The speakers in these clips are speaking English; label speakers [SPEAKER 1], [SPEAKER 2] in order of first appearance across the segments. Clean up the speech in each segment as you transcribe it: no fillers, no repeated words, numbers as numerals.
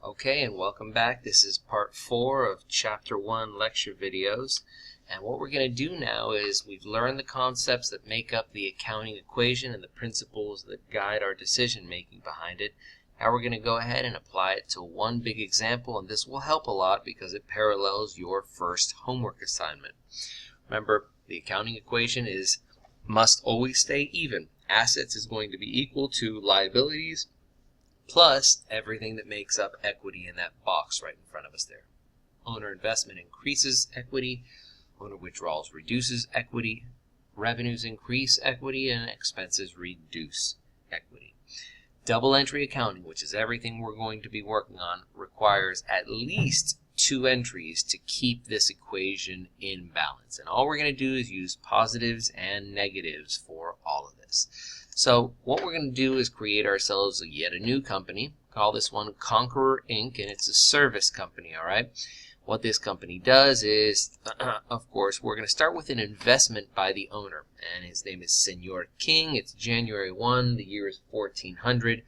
[SPEAKER 1] Okay, and welcome back. This is part 4 of Chapter 1 lecture videos. And what we're going to do now is we've learned the concepts that make up the accounting equation and the principles that guide our decision making behind it. Now we're going to go ahead and apply it to one big example, and this will help a lot because it parallels your first homework assignment. Remember, the accounting equation must always stay even. Assets is going to be equal to liabilities plus everything that makes up equity in that box right in front of us there. Owner investment increases equity, owner withdrawals reduces equity, revenues increase equity, and expenses reduce equity. Double entry accounting, which is everything we're going to be working on, requires at least 2 entries to keep this equation in balance. And all we're going to do is use positives and negatives for all of this. So what we're going to do is create ourselves yet a new company. Call this one Conqueror Inc. and it's a service company, all right? What this company does is, of course, we're going to start with an investment by the owner. And his name is Senor King. It's January 1. The year is 1400.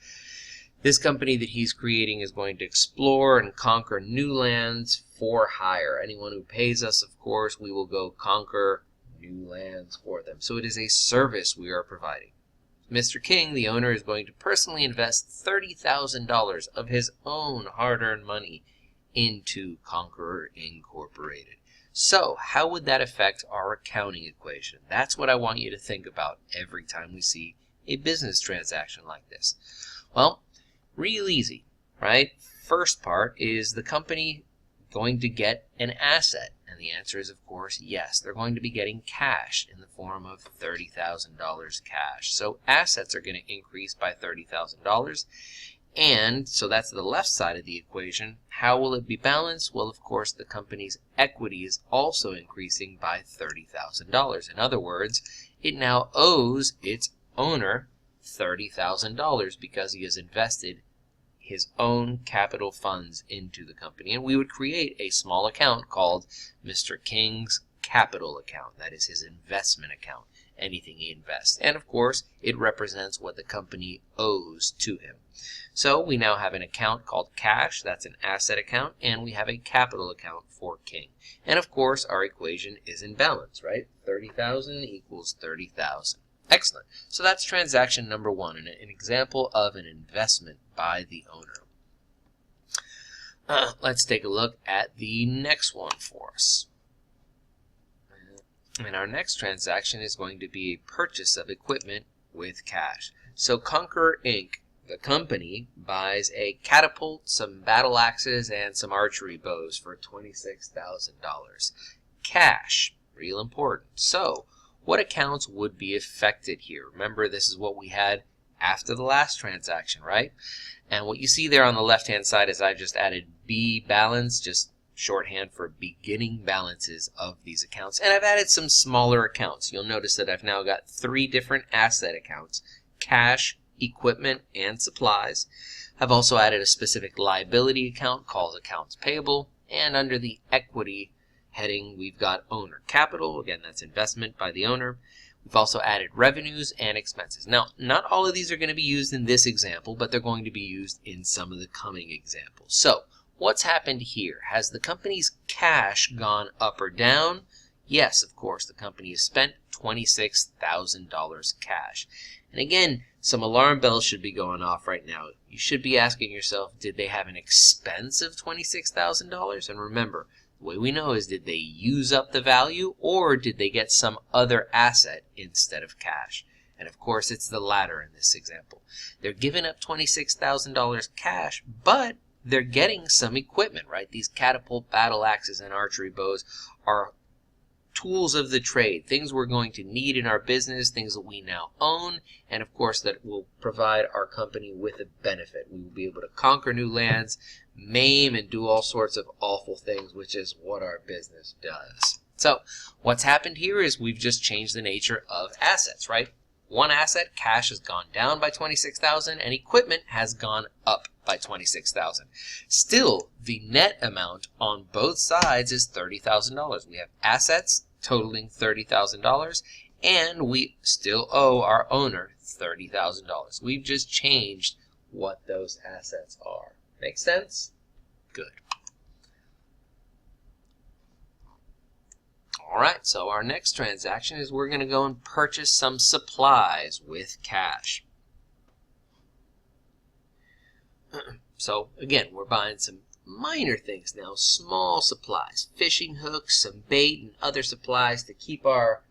[SPEAKER 1] This company that he's creating is going to explore and conquer new lands for hire. Anyone who pays us, of course, we will go conquer new lands for them. So it is a service we are providing. Mr. King, the owner, is going to personally invest $30,000 of his own hard-earned money into Conqueror Incorporated. So, how would that affect our accounting equation? That's what I want you to think about every time we see a business transaction like this. Well, real easy, right? First part is the company going to get an asset? And the answer is, of course, yes. They're going to be getting cash in the form of $30,000 cash. So assets are going to increase by $30,000. And so that's the left side of the equation. How will it be balanced? Well, of course, the company's equity is also increasing by $30,000. In other words, it now owes its owner $30,000 because he has invested his own capital funds into the company. And we would create a small account called Mr. King's capital account. That is his investment account, anything he invests. And of course, it represents what the company owes to him. So we now have an account called cash, that's an asset account, and we have a capital account for King. And of course, our equation is in balance, right? 30,000 equals 30,000. Excellent. So that's transaction number 1, an example of an investment by the owner. Let's take a look at the next one for us. And our next transaction is going to be a purchase of equipment with cash. So Conqueror Inc., the company, buys a catapult, some battle axes, and some archery bows for $26,000. Cash, real important. So what accounts would be affected here? Remember, this is what we had after the last transaction, right? And what you see there on the left-hand side is I just added B balance, just shorthand for beginning balances of these accounts. And I've added some smaller accounts. You'll notice that I've now got 3 different asset accounts: cash, equipment, and supplies. I've also added a specific liability account called accounts payable. And under the equity heading, we've got owner capital. Again, that's investment by the owner. We've also added revenues and expenses. Now, not all of these are going to be used in this example, but they're going to be used in some of the coming examples. So, what's happened here? Has the company's cash gone up or down? Yes, of course, the company has spent $26,000 cash. And again, some alarm bells should be going off right now. You should be asking yourself, did they have an expense of $26,000? And remember, the way we know is, did they use up the value or did they get some other asset instead of cash? And of course, it's the latter in this example. They're giving up $26,000 cash, but they're getting some equipment, right? These catapult, battle axes, and archery bows are tools of the trade, things we're going to need in our business, things that we now own, and of course that will provide our company with a benefit. We will be able to conquer new lands, maim, and do all sorts of awful things, which is what our business does. So what's happened here is we've just changed the nature of assets, right? One asset, cash, has gone down by $26,000, and equipment has gone up by $26,000. Still, the net amount on both sides is $30,000. We have assets totaling $30,000, and we still owe our owner $30,000. We've just changed what those assets are. Make sense? Good. All right, so our next transaction is we're going to go and purchase some supplies with cash. So again, we're buying some minor things now, small supplies, fishing hooks, some bait, and other supplies to keep our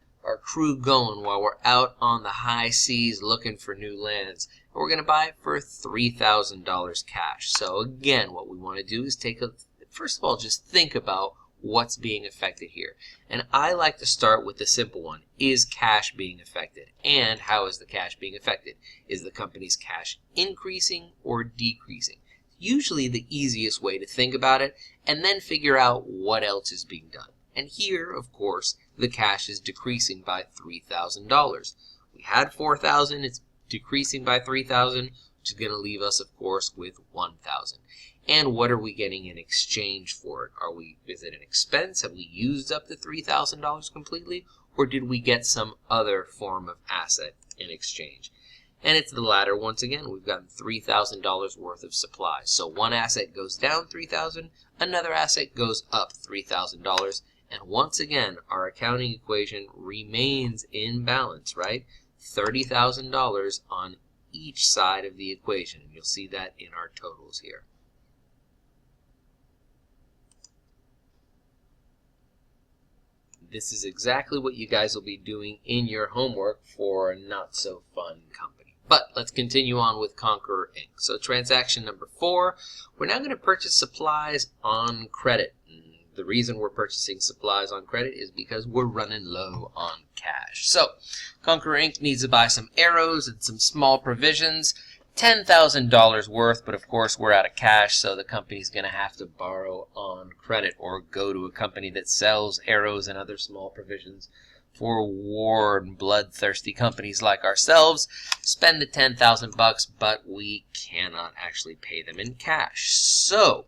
[SPEAKER 1] crew going while we're out on the high seas looking for new lands. And we're going to buy it for $3,000 cash. So again, what we want to do is first of all, just think about what's being affected here. And I like to start with the simple one. Is cash being affected? And how is the cash being affected? Is the company's cash increasing or decreasing? Usually the easiest way to think about it, and then figure out what else is being done. And here, of course, the cash is decreasing by $3,000. We had $4,000, it's decreasing by $3,000, which is going to leave us, of course, with $1,000. And what are we getting in exchange for it? Is it an expense? Have we used up the $3,000 completely? Or did we get some other form of asset in exchange? And it's the latter once again. We've gotten $3,000 worth of supplies. So one asset goes down $3,000, another asset goes up $3,000. And once again, our accounting equation remains in balance, right? $30,000 on each side of the equation. And you'll see that in our totals here. This is exactly what you guys will be doing in your homework for a not-so-fun company. But let's continue on with Conqueror Inc. So transaction number 4, we're now going to purchase supplies on credit. And the reason we're purchasing supplies on credit is because we're running low on cash. So Conqueror Inc. needs to buy some arrows and some small provisions. $10,000 worth, but of course we're out of cash, so the company's going to have to borrow on credit or go to a company that sells arrows and other small provisions for war and bloodthirsty companies like ourselves. Spend the $10,000, but we cannot actually pay them in cash. So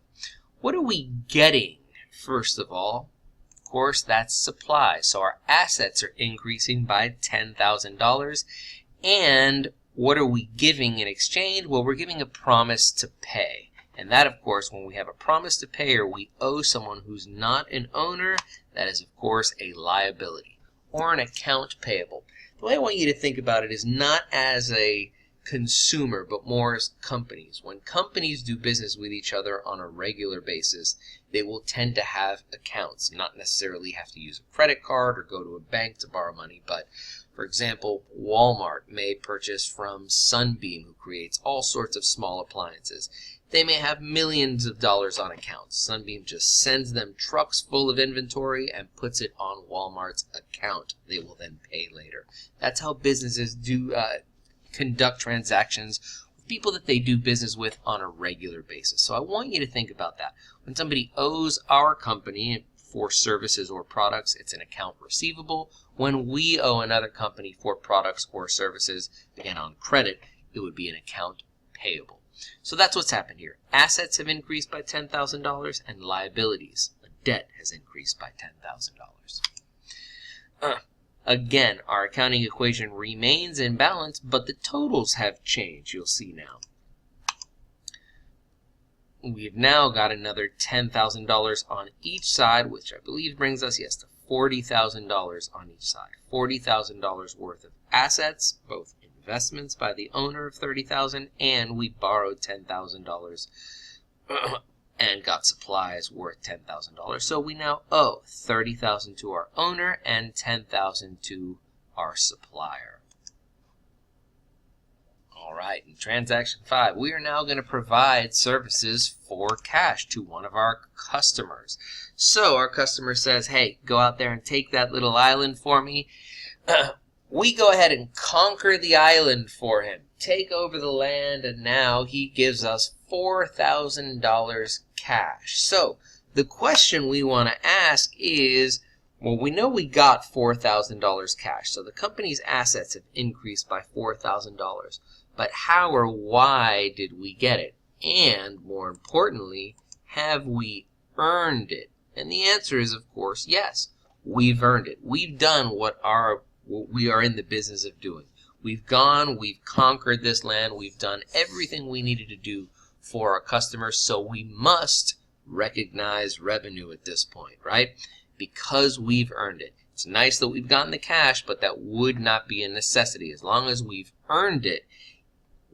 [SPEAKER 1] what are we getting? First of all, of course, that's supplies. So our assets are increasing by $10,000, and what are we giving in exchange? Well, we're giving a promise to pay. And that, of course, when we have a promise to pay or we owe someone who's not an owner, that is, of course, a liability or an account payable. The way I want you to think about it is not as a consumer, but more as companies. When companies do business with each other on a regular basis, they will tend to have accounts, not necessarily have to use a credit card or go to a bank to borrow money, but for example, Walmart may purchase from Sunbeam, who creates all sorts of small appliances. They may have millions of dollars on accounts. Sunbeam just sends them trucks full of inventory and puts it on Walmart's account. They will then pay later. That's how businesses do conduct transactions with people that they do business with on a regular basis. So I want you to think about that. When somebody owes our company for services or products, it's an account receivable. When we owe another company for products or services, again on credit, it would be an account payable. So that's what's happened here. Assets have increased by $10,000 and liabilities, a debt, has increased by $10,000. Again, our accounting equation remains in balance, but the totals have changed, you'll see now. We've now got another $10,000 on each side, which I believe brings us, yes, to $40,000 on each side. $40,000 worth of assets, both investments by the owner of $30,000, and we borrowed $10,000 and got supplies worth $10,000. So we now owe $30,000 to our owner and $10,000 to our supplier. All right, in transaction 5, we are now going to provide services for cash to one of our customers. So our customer says, hey, go out there and take that little island for me. We go ahead and conquer the island for him, take over the land, and now he gives us $4,000 cash. So the question we want to ask is, well, we know we got $4,000 cash, so the company's assets have increased by $4,000. But how or why did we get it? And more importantly, have we earned it? And the answer is, of course, yes. We've earned it. We've done what we are in the business of doing. We've gone, we've conquered this land, we've done everything we needed to do for our customers, so we must recognize revenue at this point, right? Because we've earned it. It's nice that we've gotten the cash, but that would not be a necessity. As long as we've earned it,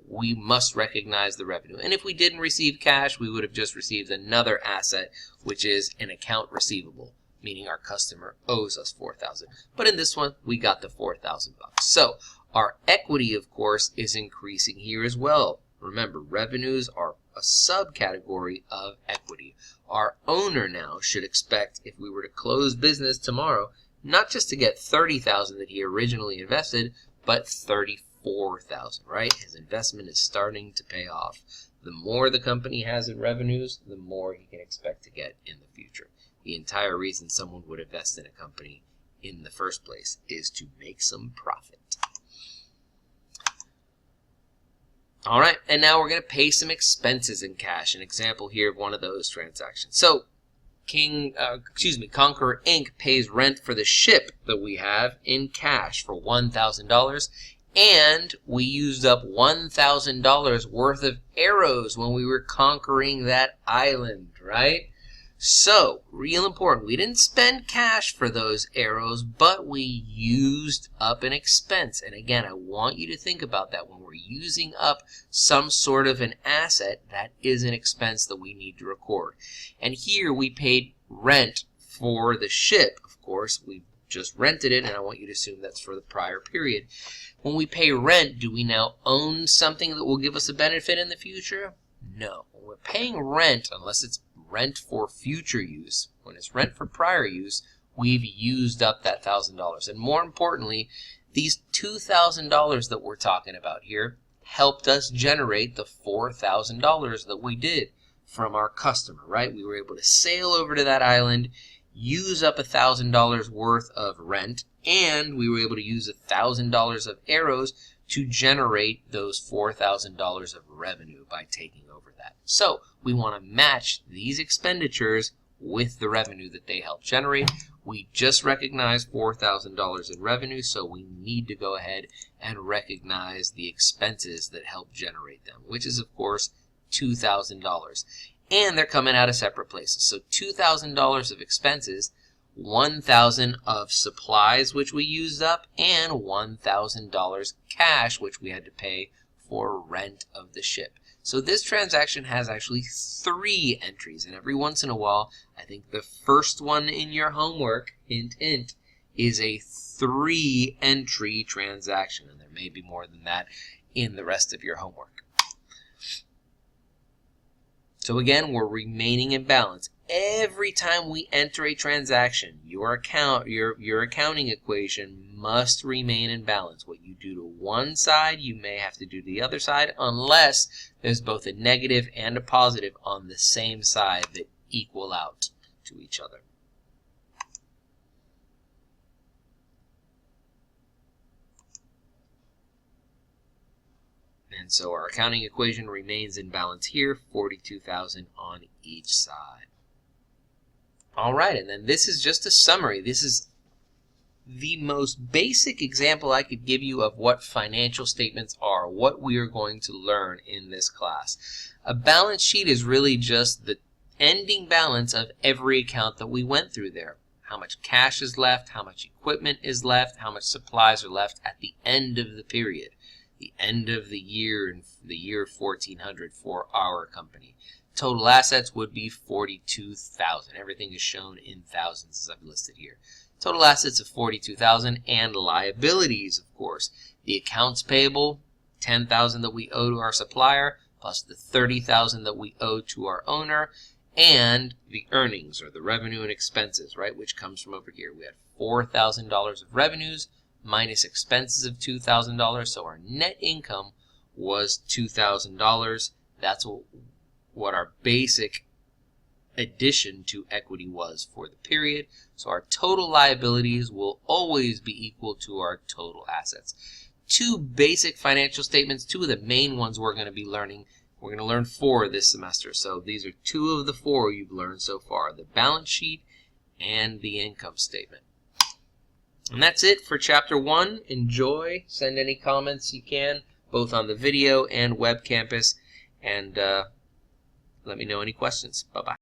[SPEAKER 1] we must recognize the revenue. And if we didn't receive cash, we would have just received another asset, which is an account receivable, meaning our customer owes us $4,000. But in this one, we got the $4,000. So our equity, of course, is increasing here as well. Remember, revenues are a subcategory of equity. Our owner now should expect, if we were to close business tomorrow, not just to get $30,000 that he originally invested, but $34,000, right? His investment is starting to pay off. The more the company has in revenues, the more he can expect to get in the future. The entire reason someone would invest in a company in the first place is to make some profit. All right, and now we're going to pay some expenses in cash. An example here of one of those transactions. So, Conqueror Inc. pays rent for the ship that we have in cash for $1,000, and we used up $1,000 worth of arrows when we were conquering that island, right? So, real important, we didn't spend cash for those arrows, but we used up an expense. And again, I want you to think about that. When we're using up some sort of an asset, that is an expense that we need to record. And here we paid rent for the ship. Of course, we just rented it, and I want you to assume that's for the prior period. When we pay rent, do we now own something that will give us a benefit in the future? No. When we're paying rent, unless it's rent for future use, when it's rent for prior use, we've used up that $1,000. And more importantly, these $2,000 that we're talking about here helped us generate the $4,000 that we did from our customer, right? We were able to sail over to that island, use up $1,000 worth of rent, and we were able to use $1,000 of arrows to generate those $4,000 of revenue by taking over that. So we want to match these expenditures with the revenue that they help generate. We just recognized $4,000 in revenue, so we need to go ahead and recognize the expenses that help generate them, which is, of course, $2,000. And they're coming out of separate places. So $2,000 of expenses, $1,000 of supplies, which we used up, and $1,000 cash, which we had to pay for rent of the ship. So this transaction has actually 3 entries, and every once in a while, I think the first one in your homework, hint, hint, is a 3-entry transaction, and there may be more than that in the rest of your homework. So again, we're remaining in balance. Every time we enter a transaction, your accounting equation must remain in balance. What you do to one side, you may have to do to the other side, unless there's both a negative and a positive on the same side that equal out to each other. And so our accounting equation remains in balance here, 42,000 on each side. All right, and then this is just a summary. This is the most basic example I could give you of what financial statements are, what we are going to learn in this class. A balance sheet is really just the ending balance of every account that we went through there. How much cash is left, how much equipment is left, how much supplies are left at the end of the period, the end of the year, in the year 1400 for our company. Total assets would be 42,000. Everything is shown in thousands as I've listed here. Total assets of 42,000, and liabilities, of course. The accounts payable, 10,000 that we owe to our supplier, plus the 30,000 that we owe to our owner, and the earnings, or the revenue and expenses, right, which comes from over here. We had $4,000 of revenues minus expenses of $2,000, so our net income was $2,000. That's what our basic addition to equity was for the period. So our total liabilities will always be equal to our total assets. 2 basic financial statements, 2 of the main ones we're going to be learning. We're going to learn 4 this semester. So these are 2 of the 4 you've learned so far, the balance sheet and the income statement. And that's it for Chapter 1. Enjoy. Send any comments you can, both on the video and web campus. And let me know any questions. Bye-bye.